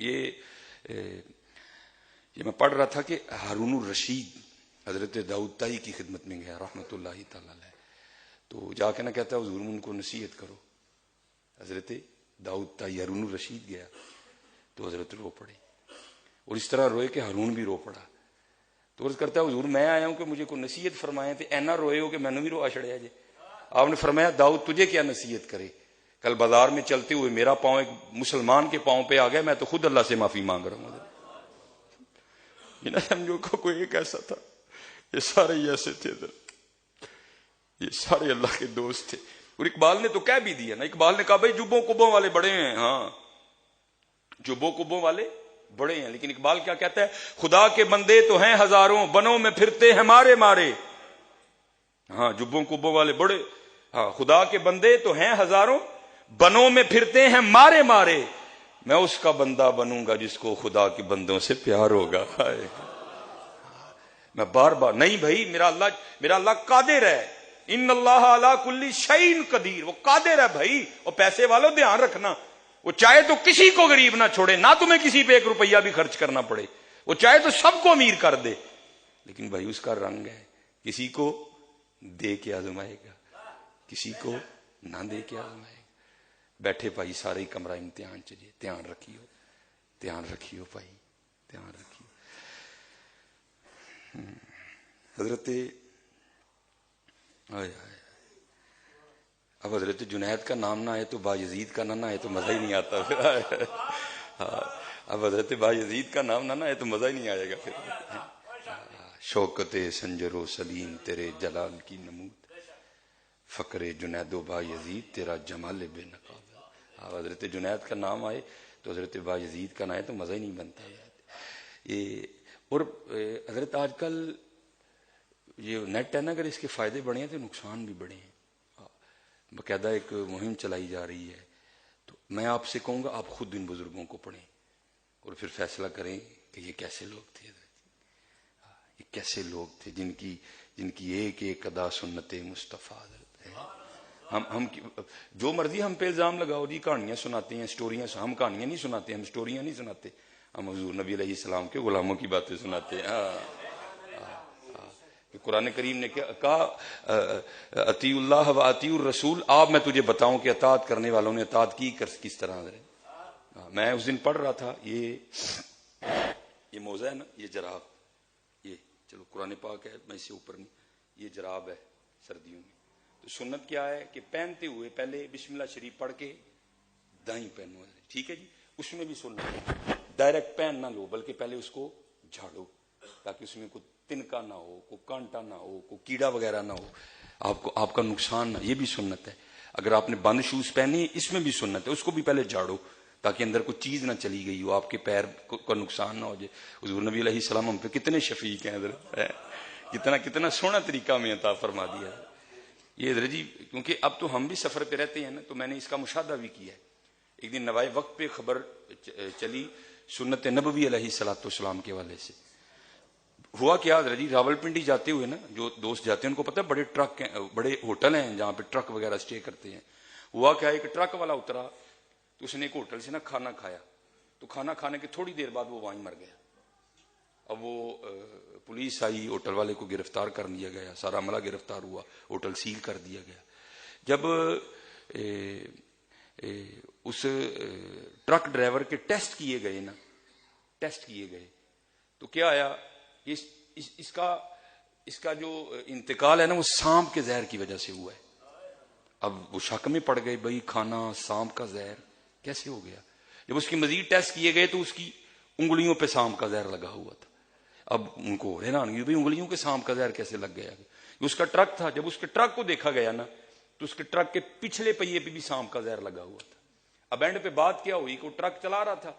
یہ میں پڑھ رہا تھا کہ ہارون الرشید حضرت داؤد طائی کی خدمت میں گیا رحمۃ اللہ تعالی علیہ، تو جا کے نہ کہتا ہے حضور ان کو نصیحت کرو. حضرت داؤد طائی ہارون الرشید گیا تو حضرت رو پڑے، اور اس طرح روئے کہ ہارون بھی رو پڑا. تو عرض کرتا ہے حضور میں آیا ہوں کہ مجھے کوئی نصیحت فرمائے، تو اینا روئے ہو کہ میں نے بھی روا چھڑیا جی. آپ نے فرمایا داؤد تجھے کیا نصیحت کرے، کل بازار میں چلتے ہوئے میرا پاؤں ایک مسلمان کے پاؤں پہ آ گیا، میں تو خود اللہ سے معافی مانگ رہا ہوں. یہ نہ سمجھو کوئی ایک ایسا تھا، یہ سارے ہی ایسے تھے، یہ سارے اللہ کے دوست تھے. اور اقبال نے تو کہہ بھی دیا نا، اقبال نے کہا بھائی جبوں کبوں والے بڑے ہیں، ہاں جبوں کبوں والے بڑے ہیں، لیکن اقبال کیا کہتا ہے، خدا کے بندے تو ہیں ہزاروں، بنوں میں پھرتے ہیں مارے مارے. ہاں جبوں کبوں والے بڑے، ہاں خدا کے بندے تو ہیں ہزاروں، بنوں میں پھرتے ہیں مارے مارے. میں اس کا بندہ بنوں گا جس کو خدا کے بندوں سے پیار ہوگا. میں بار بار نہیں بھائی، میرا اللہ قادر ہے، ان اللہ علی کل شیء قدیر، وہ قادر ہے بھائی. اور پیسے والوں دھیان رکھنا، وہ چاہے تو کسی کو غریب نہ چھوڑے، نہ تمہیں کسی پہ ایک روپیہ بھی خرچ کرنا پڑے، وہ چاہے تو سب کو امیر کر دے، لیکن بھائی اس کا رنگ ہے، کسی کو دے کے آزمائے گا، کسی کو نہ دے کے آزمائے گا. بیٹھے بھائی سارے کمرہ امتحان چلیے، دھیان رکھیو، دھیان رکھیو بھائی، دھیان رکھیو. حضرت اب حضرت جنید کا نام نہ آئے تو باجزید کا نہ آئے تو مزہ ہی نہیں آتا پھر. اب حضرت باجزید کا نام نہ آئے تو مزہ ہی نہیں آئے گا پھر. شوکت سنجر و سلیم تیرے جلال کی نمود، فقر جنید و باجزید تیرا جمال بے نقاب. اب حضرت جنید کا نام آئے تو حضرت باجزید کا نہ آئے تو مزہ ہی نہیں بنتا. یہ اور حضرت آج کل یہ نیٹ ہے نا، اگر اس کے فائدے بڑے ہیں تو نقصان بھی بڑے ہیں. باقاعدہ ایک مہم چلائی جا رہی ہے، تو میں آپ سے کہوں گا آپ خود ان بزرگوں کو پڑھیں اور پھر فیصلہ کریں کہ یہ کیسے لوگ تھے، یہ کیسے لوگ تھے جن کی ایک ایک ادا سنت مصطفیٰ ہے. ہم جو مرضی ہم پہ الزام لگاؤ جی، کہانیاں سناتے ہیں، سٹوریاں، ہم کہانیاں نہیں سناتے، ہم سٹوریاں نہیں سناتے، ہم حضور نبی علیہ السلام کے غلاموں کی باتیں سناتے ہیں. قرآن کریم نے کہا اطیع اللہ و اطیع الرسول. آپ میں تجھے بتاؤں کہ اطاعت کرنے والوں نے اطاعت کی کس طرح. میں اس دن پڑھ رہا تھا یہ موزہ ہے نا، یہ جراب، یہ چلو قرآن پاک ہے، میں اس سے اوپر نہیں، یہ جراب ہے سردیوں میں. تو سنت کیا ہے کہ پہنتے ہوئے پہلے بسم اللہ شریف پڑھ کے دائیں پہنو، ٹھیک ہے جی. اس میں بھی سنت ڈائریکٹ پہن نہ لو، بلکہ پہلے اس کو جھاڑو تاکہ اس میں کوئی تنکا نہ ہو، کوئی کانٹا نہ ہو، کوئی کیڑا وغیرہ نہ ہو، آپ کا نقصان نہ. یہ بھی سنت ہے. اگر آپ نے بند شوز پہنے اس میں بھی سنت ہے، اس کو بھی پہلے جھاڑو تاکہ اندر کوئی چیز نہ چلی گئی ہو، آپ کے پیر کا نقصان نہ ہو جائے. حضور نبی علیہ السلام ہم پہ کتنے شفیق ہیں حضرت، کتنا سونا طریقہ میں عطا فرما دیا ہے یہ حضرت جی. کیونکہ اب تو ہم بھی سفر پہ رہتے ہیں نا، تو میں نے اس کا مشاہدہ بھی کیا ہے. ایک دن نوائے وقت پہ خبر چلی سنت نبوی علیہ الصلوۃ والسلام کے والے سے. ہوا کیا حضرت جی، راول پنڈی جاتے ہوئے نا، جو دوست جاتے ہیں ان کو پتہ ہے بڑے ٹرک ہیں، بڑے ہوٹل ہیں جہاں پہ ٹرک وغیرہ اسٹے کرتے ہیں. ہوا کیا، ایک ٹرک والا اترا تو اس نے ایک ہوٹل سے نا کھانا کھایا، تو کھانا کھانے کے تھوڑی دیر بعد وہ وہیں مر گیا. اب وہ پولیس آئی، ہوٹل والے کو گرفتار کر لیا گیا، سارا عملہ گرفتار ہوا، ہوٹل سیل کر دیا گیا. جب اس ٹرک ڈرائیور کے ٹیسٹ کیے گئے نا، ٹیسٹ کیے گئے تو کیا آیا، اس کا جو انتقال ہے نا وہ سانپ کے زہر کی وجہ سے ہوا ہے. اب وہ شک میں پڑ گئے، بھائی کھانا سانپ کا زہر کیسے ہو گیا. جب اس کی مزید ٹیسٹ کیے گئے تو اس کی انگلیوں پہ سانپ کا زہر لگا ہوا تھا. اب ان کو حیران ہوئی، بھائی انگلیوں کے سانپ کا زہر کیسے لگ گیا. اس کا ٹرک تھا، جب اس کے ٹرک کو دیکھا گیا نا تو اس کے ٹرک کے پچھلے پہیے پہ بھی سانپ کا زہر لگا ہوا تھا. اب اینڈ پہ بات کیا ہوئی کہ وہ ٹرک چلا رہا تھا،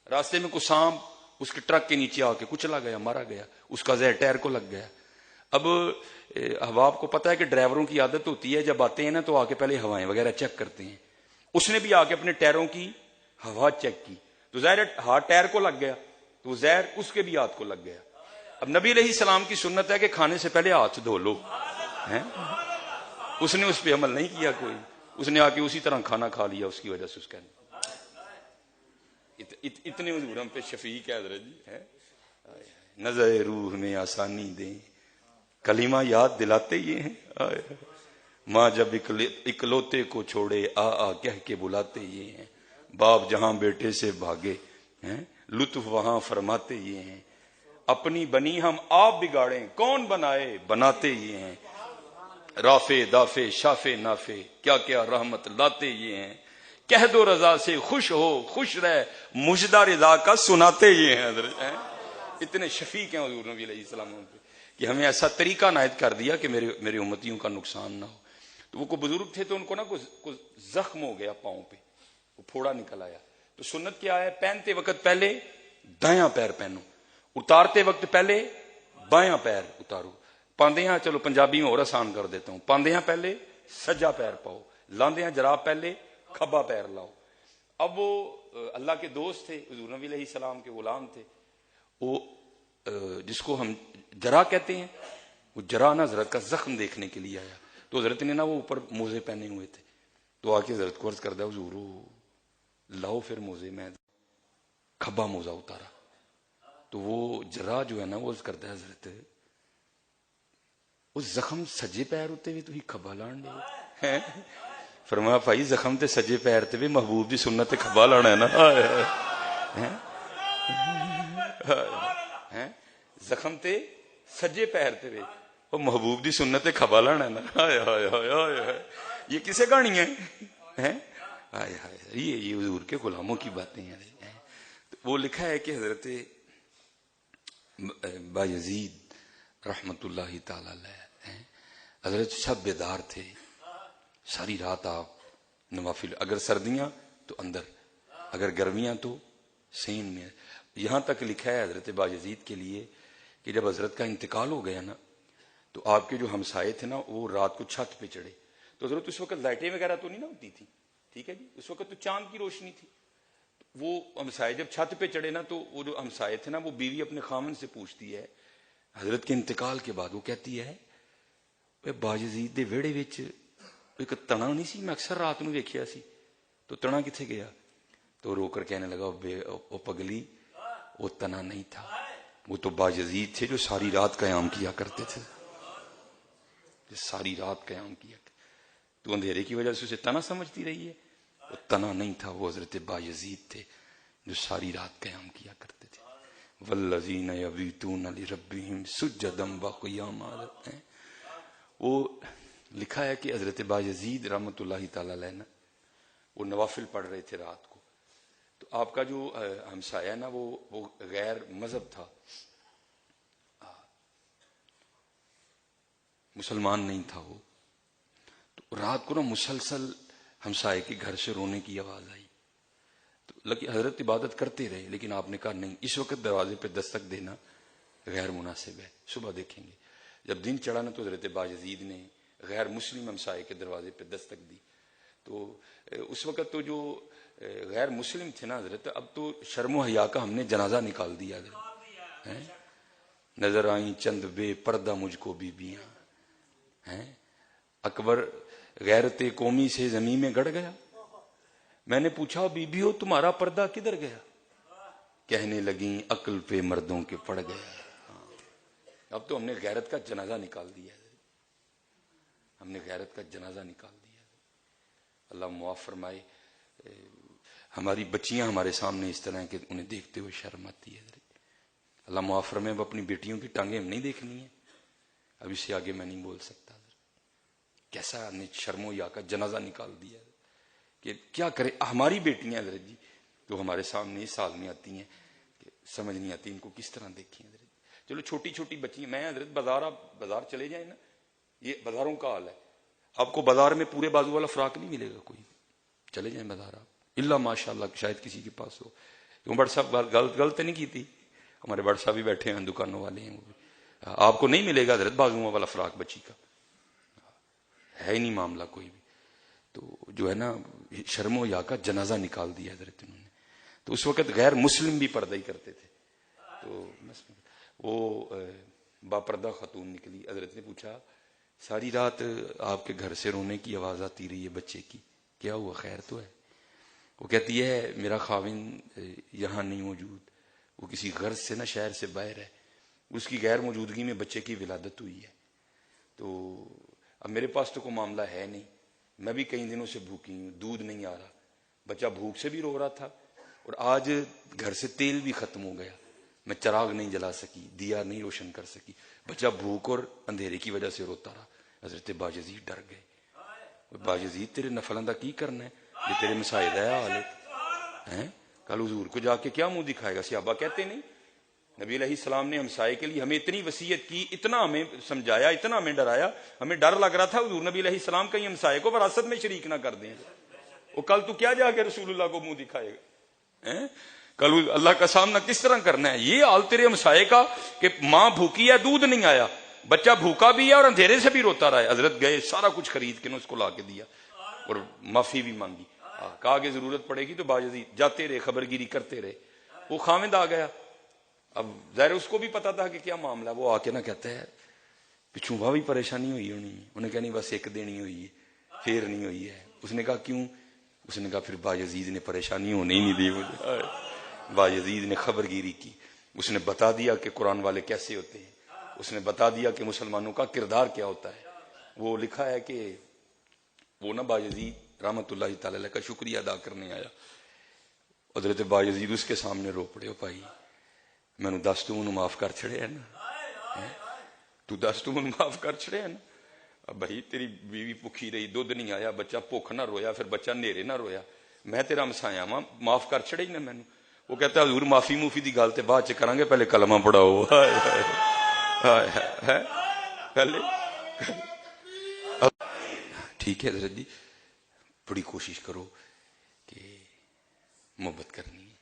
راستے میں کوئی سانپ اس کے ٹرک کے نیچے آ کے کچلا گیا، مارا گیا، اس کا زہر ٹائر کو لگ گیا. اب آپ کو پتا ہے کہ ڈرائیوروں کی عادت ہوتی ہے جب آتے ہیں نا تو آ کے پہلے ہوائیں وغیرہ چیک کرتے ہیں. اس نے بھی آ کے اپنے ٹائروں کی ہوا چیک کی تو ظاہر ہاتھ ٹائر کو لگ گیا، تو وہ زہر اس کے بھی ہاتھ کو لگ گیا. اب نبی علیہ السلام کی سنت ہے کہ کھانے سے پہلے ہاتھ دھو لو. اس نے اس پہ عمل نہیں کیا کوئی، اس نے آ کے اسی طرح کھانا کھا لیا، اس کی وجہ سے اس کا اتنے حضور ہم پہ شفیق ہے حضرت جی ہے. نظر روح میں آسانی دیں کلمہ یاد دلاتے یہ ہیں. ماں جب اکلوتے کو چھوڑے آ آ کہہ کے بلاتے یہ ہیں. باپ جہاں بیٹے سے بھاگے ہیں لطف وہاں فرماتے یہ ہیں. اپنی بنی ہم آپ بگاڑیں کون بنائے بناتے یہ ہیں. رافے دافے شافے نافے کیا کیا رحمت لاتے یہ ہیں. کہہ دو رضا سے خوش ہو خوش رہ مجدہ رضا کا سناتے یہ ہیں. حضرت اتنے شفیق ہیں حضور نبی علیہ السلام کہ ہمیں ایسا طریقہ عنایت کر دیا کہ میرے امتیوں کا نقصان نہ ہو. تو وہ کوئی بزرگ تھے تو ان کو نا کوئی زخم ہو گیا پاؤں پہ, وہ پھوڑا نکل آیا. تو سنت کیا ہے, پہنتے وقت پہلے دایاں پیر پہنو, اتارتے وقت پہلے بایاں پیر اتارو. پاندیاں چلو پنجابی میں اور آسان کر دیتا ہوں, پاندیاں پہلے سجا پیر پاؤ, لاندیاں جراب پہلے کھبا پیر لاؤ. اب وہ اللہ کے دوست تھے, حضور نبی علیہ السلام کے غلام تھے, وہ جس کو ہم جرا کہتے ہیں, وہ جرا نا حضرت کا زخم دیکھنے کے لیے آیا. تو حضرت نے نا وہ اوپر موزے پہنے ہوئے تھے, تو آ کے حضرت کو عرض کردہ حضور لاؤ پھر موزے. میں کھبا موزہ اتارا تو وہ جرا جو ہے نا وہ عرض کرتا ہے حضرت اس زخم سجے پیر ہوتے ہوئے تو ہی کھبا لان دے. فرمایا بھائی زخم تے سجے پیر تے بھی محبوب دی سنت تے کھبا لانا ہے نا. زخم تے سجے پیر تے بھی وہ محبوب دی سنت تے کھبا لانا ہے نا. یہ کسے کہانی ہے؟ یہ حضور کے غلاموں کی باتیں ہیں. وہ لکھا ہے کہ حضرت بایزید رحمت اللہ تعالی علیہ حضرت سب بیدار تھے ساری رات. آپ نوافل, اگر سردیاں تو اندر, اگر گرمیاں تو سین میں. یہاں تک لکھا ہے حضرت بایزید کے لیے کہ جب حضرت کا انتقال ہو گیا نا تو آپ کے جو ہمسائے تھے نا وہ رات کو چھت پہ چڑھے. تو حضرت اس وقت لائٹیں وغیرہ تو نہیں نا ہوتی تھی, ٹھیک ہے جی, اس وقت تو چاند کی روشنی تھی. وہ ہمسائے جب چھت پہ چڑھے نا تو وہ جو ہمسائے تھے نا وہ بیوی اپنے خامن سے پوچھتی ہے حضرت کے انتقال کے بعد, وہ کہتی ہے بایزید دے ویڑے وچ ایک تنا نہیں سی, میں اکثر رات نو ویکھیا سی, تو تنا کتنے گیا؟ تو رو کر کہنے لگا او پگلی وہ تنا نہیں تھا, وہ تو بایزید تھے جو ساری رات قیام کیا کرتے تھے, جو ساری رات قیام کیا. تو اندھیرے کی وجہ سے اسے تنا سمجھتی رہی ہے, وہ تنا نہیں تھا, وہ حضرت بایزید تھے جو ساری رات قیام کیا کرتے تھے. والذین یبیتون لربہم سجدا وقیاما. وہ لکھا ہے کہ حضرت بایزید رحمت اللہ تعالی علیہ وہ نوافل پڑھ رہے تھے رات کو. تو آپ کا جو ہمسایہ نا وہ غیر مذہب تھا, مسلمان نہیں تھا وہ. تو رات کو نا مسلسل ہمسائے کے گھر سے رونے کی آواز آئی. تو حضرت عبادت کرتے رہے, لیکن آپ نے کہا نہیں, اس وقت دروازے پہ دستک دینا غیر مناسب ہے, صبح دیکھیں گے. جب دن چڑھا نا تو حضرت بایزید نے غیر مسلم ہمسائے کے دروازے پہ دستک دی. تو اس وقت تو جو غیر مسلم تھے نا حضرت, اب تو شرم و حیا کا ہم نے جنازہ نکال دیا. نظر آئیں چند بے پردہ مجھ کو بیبیاں, اکبر غیرت قومی سے زمین میں گڑ گیا. میں نے پوچھا بی بی ہو تمہارا پردہ کدھر گیا؟ کہنے لگیں عقل پہ مردوں کے پڑ گیا. اب تو ہم نے غیرت کا جنازہ نکال دیا, ہم نے غیرت کا جنازہ نکال دیا. اللہ معاف فرمائے. ہماری بچیاں ہمارے سامنے اس طرح کہ انہیں دیکھتے ہوئے شرم آتی ہے. اللہ معاف فرمائے. اب اپنی بیٹیوں کی ٹانگیں ہم نہیں دیکھنی ہیں, اب اس سے آگے میں نہیں بول سکتا. کیسا ہم نے شرم و یا کا جنازہ نکال دیا کہ کیا کرے. ہماری بیٹیاں حضرت جی جو ہمارے سامنے اس سال میں آتی ہیں کہ سمجھ نہیں آتی ان کو کس طرح دیکھیں حضرت. چلو چھوٹی چھوٹی بچی, میں حضرت بازار چلے جائیں نا, یہ بازاروں کا حال ہے. آپ کو بازار میں پورے بازو والا فراق نہیں ملے گا کوئی, چلے جائیں بازار آپ, اللہ ماشاء اللہ شاید کسی کے پاس ہو. کیوں بڑ صاحب غلط نہیں کی تھی, ہمارے بڑ صاحب بھی بیٹھے ہیں, دکانوں والے ہیں, آپ کو نہیں ملے گا حضرت بازو والا فراق بچی کا, ہے ہی نہیں معاملہ کوئی بھی. تو جو ہے نا شرم و یا کا جنازہ نکال دیا حضرت انہوں نے. تو اس وقت غیر مسلم بھی پردہ ہی کرتے تھے. تو وہ باپردہ خاتون نکلی. حضرت نے پوچھا ساری رات آپ کے گھر سے رونے کی آواز آتی رہی ہے بچے کی, کیا ہوا, خیر تو ہے؟ وہ کہتی ہے میرا خاوند یہاں نہیں موجود، وہ کسی غرض سے نہ شہر سے باہر ہے، اس کی غیر موجودگی میں بچے کی ولادت ہوئی ہے، تو اب میرے پاس تو کوئی معاملہ ہے نہیں، میں بھی کئی دنوں سے بھوکی ہوں، دودھ نہیں آ رہا، بچہ بھوک سے بھی رو رہا تھا، اور آج گھر سے تیل بھی ختم ہو گیا، میں چراغ نہیں جلا سکی، دیا نہیں روشن کر سکی، بچہ بھوک اور اندھیرے کی وجہ سے روتا رہا۔ حضرت باجزید ڈر گئے، باجزید تیرے نفلاں دا کی کرنا ہے، یہ تیرے مسائل ہے حال ہے، کل حضور کو جا کے کیا منہ دکھائے گا؟ صحابہ کہتے نہیں نبی علیہ السلام نے ہمسائے کے لیے ہمیں اتنی وصیت کی، اتنا ہمیں سمجھایا، اتنا ہمیں ڈرایا، ہمیں ڈر لگ رہا تھا حضور نبی علیہ السلام کہیں ہمسائے کو وراثت میں شریک نہ کر دیں، وہ کل تو کیا جا کے رسول اللہ کو منہ دکھائے گا؟ کل اللہ کا سامنا کس طرح کرنا ہے؟ یہ حال تیرے ہمسائے کا کہ ماں بھوکی ہے، دودھ نہیں آیا، بچہ بھوکا بھی ہے اور اندھیرے سے بھی روتا رہا ہے۔ حضرت گئے، سارا کچھ خرید کے اس کو لا کے دیا اور معافی بھی مانگی، کہا کہ ضرورت پڑے گی تو باجزید جاتے رہے، خبر گیری کرتے رہے۔ وہ خاوند آ گیا، اب ظاہر اس کو بھی پتا تھا کہ کیا معاملہ، وہ آ کے نہ کہتا ہے پچھوں بھی پریشانی ہوئی ہونی، انہیں کہا نہیں بس ایک دن ہی ہوئی ہے، پھر نہیں ہوئی ہے۔ اس نے کہا کیوں؟ اس نے کہا پھر باجزید نے پریشانی ہونے ہی نہیں دی مجھے، باجزید نے خبر گیری کی، اس نے بتا دیا کہ قرآن والے کیسے ہوتے ہیں، اس نے بتا دیا کہ مسلمانوں کا کردار کیا ہوتا ہے۔ وہ لکھا ہے کہ وہ نا باجزید رحمت اللہ تعالی علیہ کا شکریہ ادا کرنے آیا، حضرت باجزید اس کے سامنے رو پڑے، بھائی میں نے دس تو معاف کر چھڑے ہے نا، تو دس تو معاف کر چھڑے ہے نا، اب بھائی تیری بیوی بھوکھی رہی، دودھ نہیں آیا، بچہ بھوک نہ رویا، پھر بچہ نیرے نہ رویا، میں تیرا ہمسایا ماں، معاف کر چھڑے ہی نا مینوں۔ وہ کہتا ہے حضور معافی موفی دی گل تے بعد چ کریں گے، پہلے کلمہ پڑھاؤ، پہلے ٹھیک ہے حضرت جی، بڑی کوشش کرو کہ محبت کرنی ہے۔